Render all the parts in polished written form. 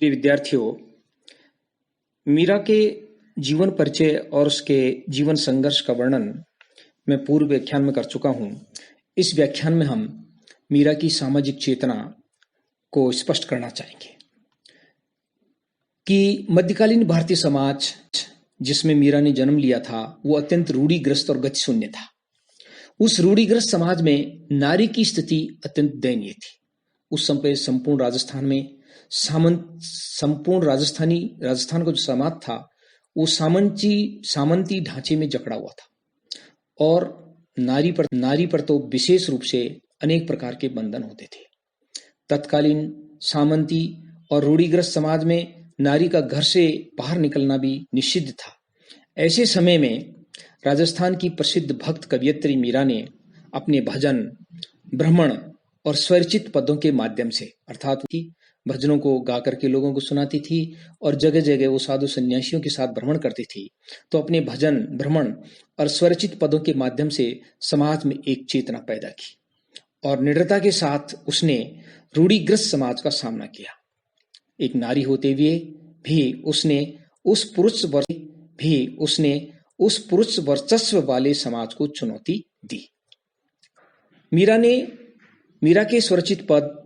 प्रिय विद्यार्थियों, मीरा के जीवन परिचय और उसके जीवन संघर्ष का वर्णन मैं पूर्व व्याख्यान में कर चुका हूं। इस व्याख्यान में हम मीरा की सामाजिक चेतना को स्पष्ट करना चाहेंगे कि मध्यकालीन भारतीय समाज जिसमें मीरा ने जन्म लिया था वो अत्यंत रूढ़िग्रस्त और गति शून्य था। उस रूढ़िग्रस्त समाज में नारी की स्थिति अत्यंत दयनीय थी। उस समय संपूर्ण राजस्थान में राजस्थान का जो समाज था वो सामंती ढांचे में जकड़ा हुआ था और नारी पर तो विशेष रूप से अनेक प्रकार के बंधन होते थे। तत्कालीन सामंती और रूढ़िग्रस्त समाज में नारी का घर से बाहर निकलना भी निषिद्ध था। ऐसे समय में राजस्थान की प्रसिद्ध भक्त कवयित्री मीरा ने अपने भजन, भ्रमण और स्वरचित पदों के माध्यम से अर्थात भजनों को गा करके लोगों को सुनाती थी और जगह जगह वो साधु सन्यासियों के साथ भ्रमण करती थी। तो अपने भजन, भ्रमण और स्वरचित पदों के माध्यम से समाज में एक चेतना पैदा की और निडरता के साथ उसने रूढ़िग्रस्त समाज का सामना किया। एक नारी होते हुए भी उसने उस पुरुष वर्चस्व वाले समाज को चुनौती दी। मीरा के स्वरचित पद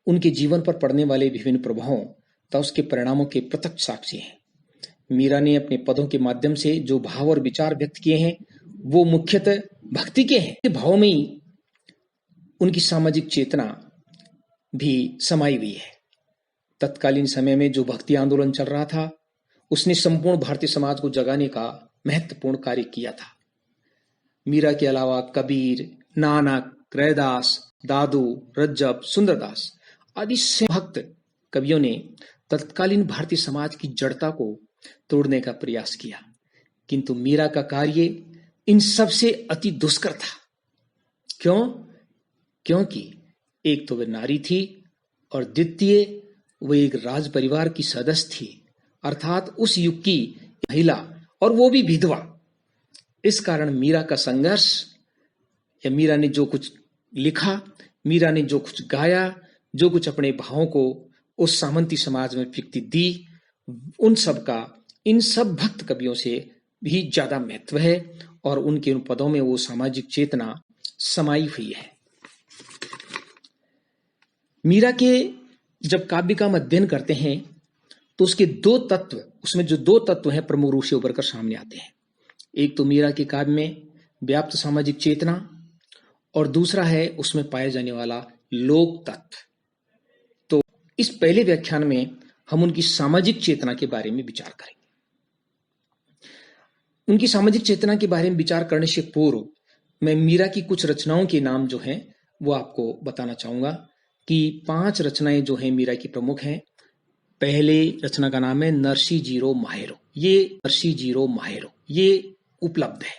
उनके जीवन पर पड़ने वाले विभिन्न प्रभावों तथा उसके परिणामों के प्रत्यक्ष साक्षी हैं। मीरा ने अपने पदों के माध्यम से जो भाव और विचार व्यक्त किए हैं वो मुख्यतः भक्ति के हैं। भाव में ही उनकी सामाजिक चेतना भी समाई हुई है। तत्कालीन समय में जो भक्ति आंदोलन चल रहा था उसने संपूर्ण भारतीय समाज को जगाने का महत्वपूर्ण कार्य किया था। मीरा के अलावा कबीर, नानक, रैदास, दादू, रज्जब, सुंदरदास आदि से भक्त कवियों ने तत्कालीन भारतीय समाज की जड़ता को तोड़ने का प्रयास किया, किंतु मीरा का कार्य इन सब से अति दुष्कर था। क्योंकि एक तो वे नारी थी और द्वितीय वे एक राज परिवार की सदस्य थी, अर्थात उस युग की महिला और वो भी विधवा। इस कारण मीरा का संघर्ष या मीरा ने जो कुछ लिखा, मीरा ने जो कुछ गाया, जो कुछ अपने भावों को उस सामंती समाज में व्यक्ति दी, उन सब का इन सब भक्त कवियों से भी ज्यादा महत्व है और उनके उन पदों में वो सामाजिक चेतना समाई हुई है। मीरा के जब काव्य का अध्ययन करते हैं तो उसमें जो दो तत्व हैं प्रमुख रूप से उभर कर सामने आते हैं। एक तो मीरा के काव्य में व्याप्त सामाजिक चेतना और दूसरा है उसमें पाया जाने वाला लोक तत्व। तो इस पहले व्याख्यान में हम उनकी सामाजिक चेतना के बारे में विचार करेंगे। उनकी सामाजिक चेतना के बारे में विचार करने से पूर्व मैं मीरा की कुछ रचनाओं के नाम जो हैं वो आपको बताना चाहूंगा कि 5 रचनाएं जो हैं मीरा की प्रमुख हैं। पहले रचना का नाम है नरसी जीरो माहेरो, ये उपलब्ध है।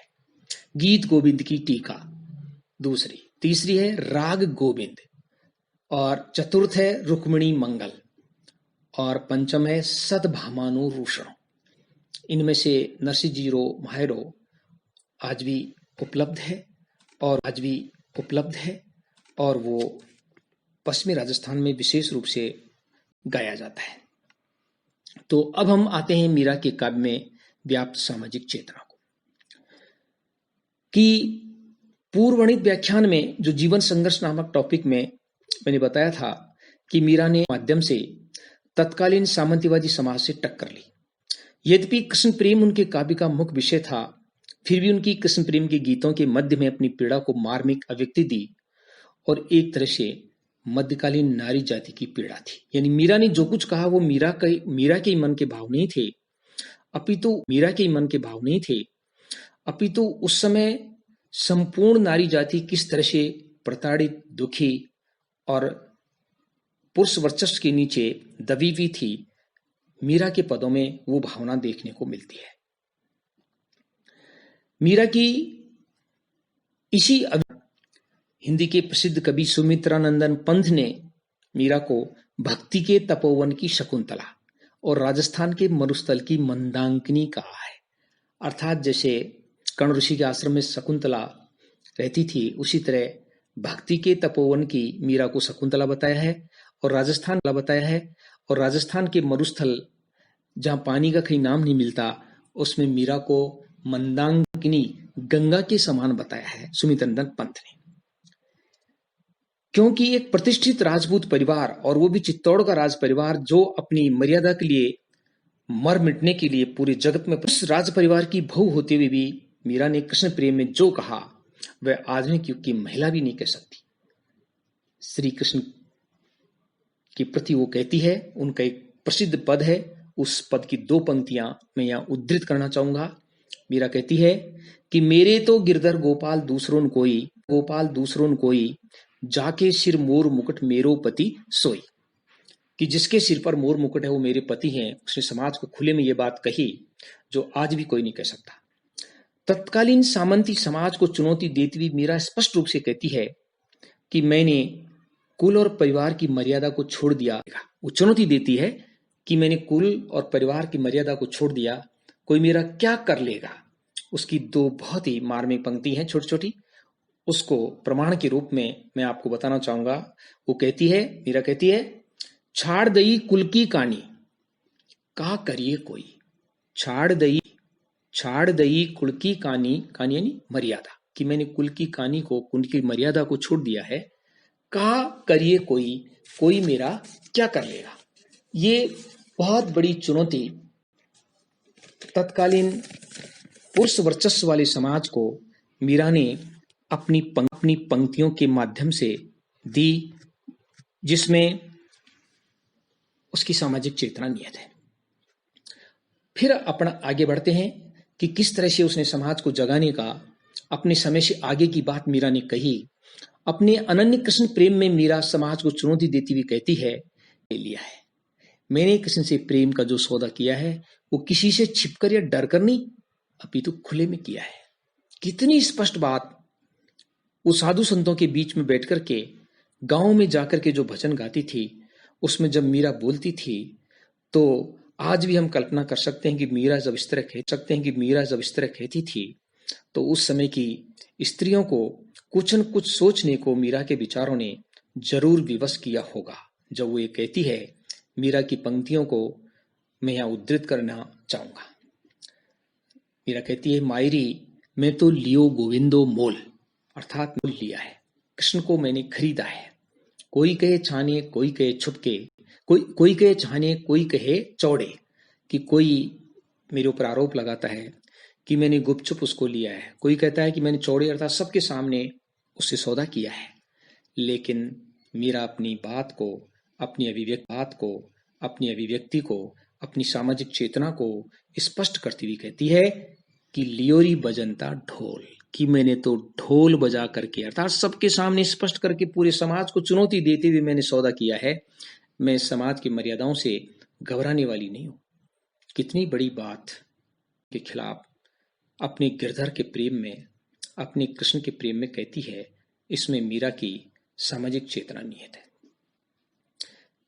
गीत गोविंद की टीका तीसरी है राग गोविंद और चतुर्थ है रुक्मिणी मंगल और पंचम है सद्भामानुरूषण। इनमें से नरसी जीरो माहेरो आज भी उपलब्ध है और वो पश्चिमी राजस्थान में विशेष रूप से गाया जाता है। तो अब हम आते हैं मीरा के काव्य में व्याप्त सामाजिक चेतना को। कि पूर्ववर्णित व्याख्यान में जो जीवन संघर्ष नामक टॉपिक में मैंने बताया था कि मीरा ने माध्यम से तत्कालीन सामंतीवादी समाज से टक्कर ली। यद्यपि कृष्ण प्रेम उनके काव्य का मुख्य विषय था, फिर भी उनकी कृष्ण प्रेम के गीतों के मध्य में अपनी पीड़ा को मार्मिक अभिव्यक्ति दी और एक तरह से मध्यकालीन नारी जाति की पीड़ा थी। यानी मीरा ने जो कुछ कहा वो मीरा के मन के भाव नहीं थे, अपितु उस समय संपूर्ण नारी जाति किस तरह से प्रताड़ित, दुखी और पुरुष वर्चस्व के नीचे दबी हुई थी, मीरा के पदों में वो भावना देखने को मिलती है। मीरा की हिंदी के प्रसिद्ध कवि सुमित्रानंदन पंत ने मीरा को भक्ति के तपोवन की शकुंतला और राजस्थान के मरुस्थल की मंदाकिनी कहा है। अर्थात जैसे कर्ण ऋषि के आश्रम में शकुंतला रहती थी, उसी तरह भक्ति के तपोवन की मीरा को शकुंतला बताया है और राजस्थान बताया है और राजस्थान के मरुस्थल जहां पानी का कहीं नाम नहीं मिलता, उसमें मीरा को मंदाकिनी गंगा के समान बताया है सुमितनंदन पंत ने। क्योंकि एक प्रतिष्ठित राजपूत परिवार, और वो भी चित्तौड़ का राज परिवार, जो अपनी मर्यादा के लिए मर मिटने के लिए पूरे जगत में, उस राज परिवार की बहू होते हुए भी मीरा ने कृष्ण प्रेम में जो कहा वह आधुनिक युग की महिला भी नहीं कह सकती। श्री कृष्ण के प्रति वो कहती है, उनका एक प्रसिद्ध पद है, उस पद की 2 पंक्तियां मैं यहां उद्धृत करना चाहूंगा। मीरा कहती है कि मेरे तो गिरधर गोपाल दूसरों कोई, जाके सिर मोर मुकुट मेरो पति सोई। कि जिसके सिर पर मोर मुकुट है वो मेरे पति हैं। उसने समाज को खुले में ये बात कही जो आज भी कोई नहीं कह सकता। तत्कालीन सामंती समाज को चुनौती देती हुई मीरा स्पष्ट रूप से कहती है कि मैंने कुल और परिवार की मर्यादा को छोड़ दिया। वो चुनौती देती है कि मैंने कुल और परिवार की मर्यादा को छोड़ दिया, कोई मेरा क्या कर लेगा। उसकी 2 बहुत ही मार्मिक पंक्ति हैं, छोटी छोटी। उसको प्रमाण के रूप में मैं आपको बताना चाहूंगा। वो कहती है, मीरा कहती है, छाड़ दई कुल की कानी का करिए कोई। छाड़ दई कुल की कानी यानी मर्यादा, कि मैंने कुल की कानी को, कुल की मर्यादा को छोड़ दिया है। का करिए कोई मेरा क्या कर लेगा। ये बहुत बड़ी चुनौती तत्कालीन पुरुष वर्चस्व वाले समाज को मीरा ने अपनी पंक्तियों के माध्यम से दी, जिसमें उसकी सामाजिक चेतना निहित है। फिर अपना आगे बढ़ते हैं कि किस तरह से उसने समाज को जगाने का, अपने समय से आगे की बात मीरा ने कही। अपने अनन्य कृष्ण प्रेम में मीरा समाज को चुनौती देती हुई कहती है, लिया है मैंने कृष्ण से प्रेम का जो सौदा किया है वो किसी से छिपकर या डरकर नहीं, अपितु खुले में किया है। कितनी स्पष्ट बात। वो साधु संतों के बीच में बैठ करके, गांव में जाकर के जो भजन गाती थी, उसमें जब मीरा बोलती थी, तो आज भी हम कल्पना कर सकते हैं कि मीरा जब इस तरह कहती थी, तो उस समय की स्त्रियों को कुछ न कुछ सोचने को मीरा के विचारों ने जरूर विवश किया होगा। जब वो ये कहती है, मीरा की पंक्तियों को मैं यहां उद्धृत करना चाहूंगा। मीरा कहती है, मायरी मैं तो लियो गोविंदो मोल, अर्थात मोल लिया है, कृष्ण को मैंने खरीदा है। कोई कहे छाने, कोई कहे छुपके, कोई कहे छाने, कोई कहे चौड़े। कि कोई मेरे ऊपर आरोप लगाता है कि मैंने गुपचुप उसको लिया है, कोई कहता है कि मैंने चौड़े अर्थात सबके सामने उससे सौदा किया है। लेकिन मीरा अपनी बात को, अपनी अभिव्यक्ति को, अपनी सामाजिक चेतना को स्पष्ट करती हुई कहती है कि लियोरी बजनता ढोल, कि मैंने तो ढोल बजा करके, अर्थात सबके सामने स्पष्ट करके पूरे समाज को चुनौती देते हुए मैंने सौदा किया है। मैं समाज की मर्यादाओं से घबराने वाली नहीं हूं। कितनी बड़ी बात के खिलाफ अपने गिरधर के प्रेम में, अपने कृष्ण के प्रेम में कहती है। इसमें मीरा की सामाजिक चेतना निहित है।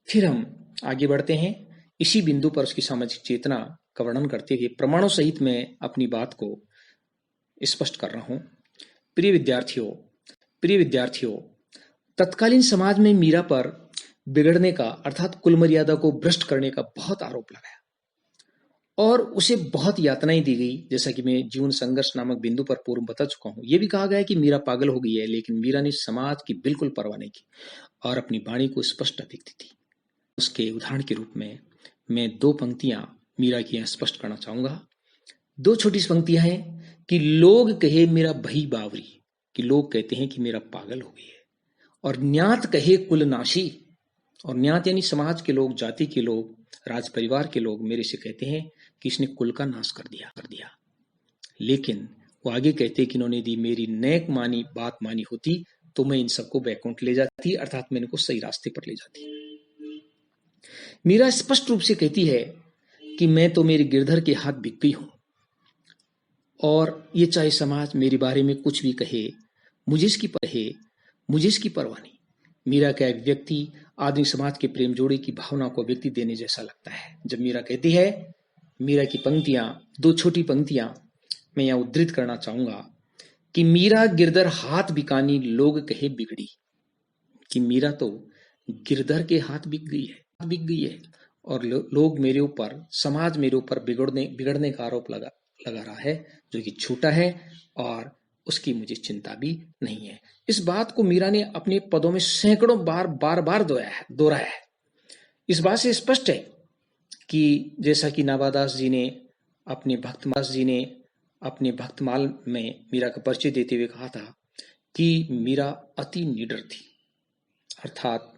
फिर हम आगे बढ़ते हैं। इसी बिंदु पर उसकी सामाजिक चेतना का वर्णन करते हुए प्रमाणों सहित मैं अपनी बात को स्पष्ट कर रहा हूं। प्रिय विद्यार्थियों, तत्कालीन समाज में मीरा पर बिगड़ने का, अर्थात कुल मर्यादा को भ्रष्ट करने का बहुत आरोप लगाया और उसे बहुत यातनाएं दी गई। जैसा कि मैं जीवन संघर्ष नामक बिंदु पर पूर्व बता चुका हूं। यह भी कहा गया है कि मीरा पागल हो गई है, लेकिन मीरा ने समाज की बिल्कुल परवाह नहीं की और अपनी वाणी को स्पष्ट दिखती थी। उसके उदाहरण के रूप में मैं 2 पंक्तियां मीरा की यहां स्पष्ट करना चाहूंगा। 2 छोटी पंक्तियां हैं कि लोग कहे मेरा भई बावरी, कि लोग कहते हैं कि मेरा पागल हो गई है, और न्यात कहे कुल नाशी, और न्यात यानी समाज के लोग, जाति के लोग, राज परिवार के लोग मेरे से कहते हैं कि इसने कुल का नाश कर दिया। लेकिन वो आगे कहते कि इन्होंने यदि मेरी नेक मानी बात मानी होती तो मैं इन सबको बैकुंठ ले जाती, अर्थात मैं इनको सही रास्ते पर ले जाती। मीरा स्पष्ट रूप से कहती है कि मैं तो मेरे गिरधर के हाथ बिक गई हूं, और ये चाहे समाज मेरे बारे में कुछ भी कहे, मुझे इसकी परवाह नहीं। मीरा का एक व्यक्ति आधुनिक समाज के प्रेम जोड़ी की भावना को व्यक्ति देने जैसा लगता है। जब मीरा कहती है, मीरा की पंक्तियां, 2 छोटी पंक्तियां मैं यहां उद्धृत करना चाहूंगा कि मीरा गिरधर हाथ बिकानी लोग कहे बिगड़ी, कि मीरा तो गिरधर के हाथ बिक गई है और लोग मेरे ऊपर, समाज मेरे ऊपर बिगड़ने का आरोप लगा रहा है, जो कि झूठा है और उसकी मुझे चिंता भी नहीं है। इस बात को मीरा ने अपने पदों में सैकड़ों बार दोहराया है। इस बात से स्पष्ट है कि जैसा कि नाभादास जी ने अपने भक्तमाल में मीरा का परिचय देते हुए कहा था कि मीरा अति निडर थी, अर्थात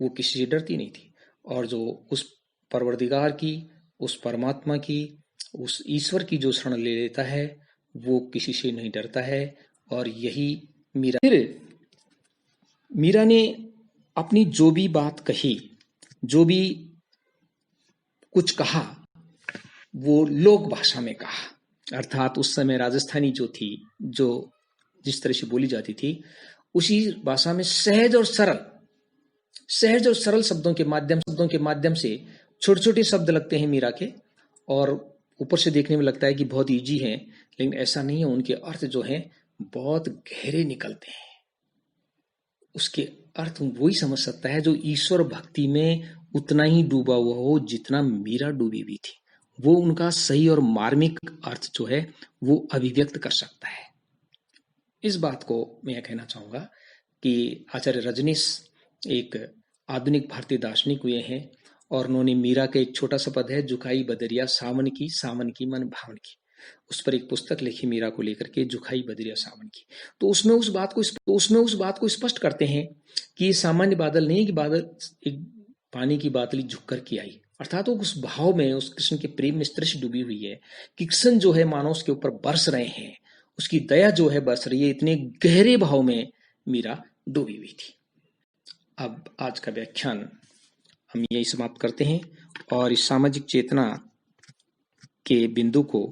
वो किसी से डरती नहीं थी, और जो उस परवरदिगार की, उस परमात्मा की, उस ईश्वर की जो शरण ले लेता है वो किसी से नहीं डरता है। और यही मीरा ने अपनी जो भी बात कही, जो भी कुछ कहा, वो लोक भाषा में कहा, अर्थात उस समय राजस्थानी जो थी, जो जिस तरह से बोली जाती थी, उसी भाषा में सहज और सरल शब्दों के माध्यम से छोटे छोटे शब्द लगते हैं मीरा के, और ऊपर से देखने में लगता है कि बहुत इजी है, लेकिन ऐसा नहीं है। उनके अर्थ जो हैं बहुत गहरे निकलते हैं। उसके अर्थ वही समझ सकता है जो ईश्वर भक्ति में उतना ही डूबा हुआ हो जितना मीरा डूबी हुई थी। वो उनका सही और मार्मिक अर्थ जो है वो अभिव्यक्त कर सकता है। इस बात को मैं यह कहना चाहूंगा कि आचार्य रजनीश एक आधुनिक भारतीय दार्शनिक हुए हैं, और उन्होंने मीरा का एक छोटा सा पद है, जुखाई बदरिया सावन की मन भावन की, उस पर एक पुस्तक लिखी मीरा को लेकर के, जुखाई बदरिया सावन की। तो उसमें उस बात को स्पष्ट करते हैं कि ये सामान्य बादल नहीं कि बादल एक पानी की बादली झुक कर के आई, अर्थात वो उस भाव में, उस कृष्ण के प्रेम में इस तरह से डूबी हुई है कि कृष्ण जो है मानो उसके ऊपर बरस रहे हैं, उसकी दया जो है बरस रही है। इतने गहरे भाव में मीरा डूबी हुई थी। अब आज का व्याख्यान हम यही समाप्त करते हैं और इस सामाजिक चेतना के बिंदु को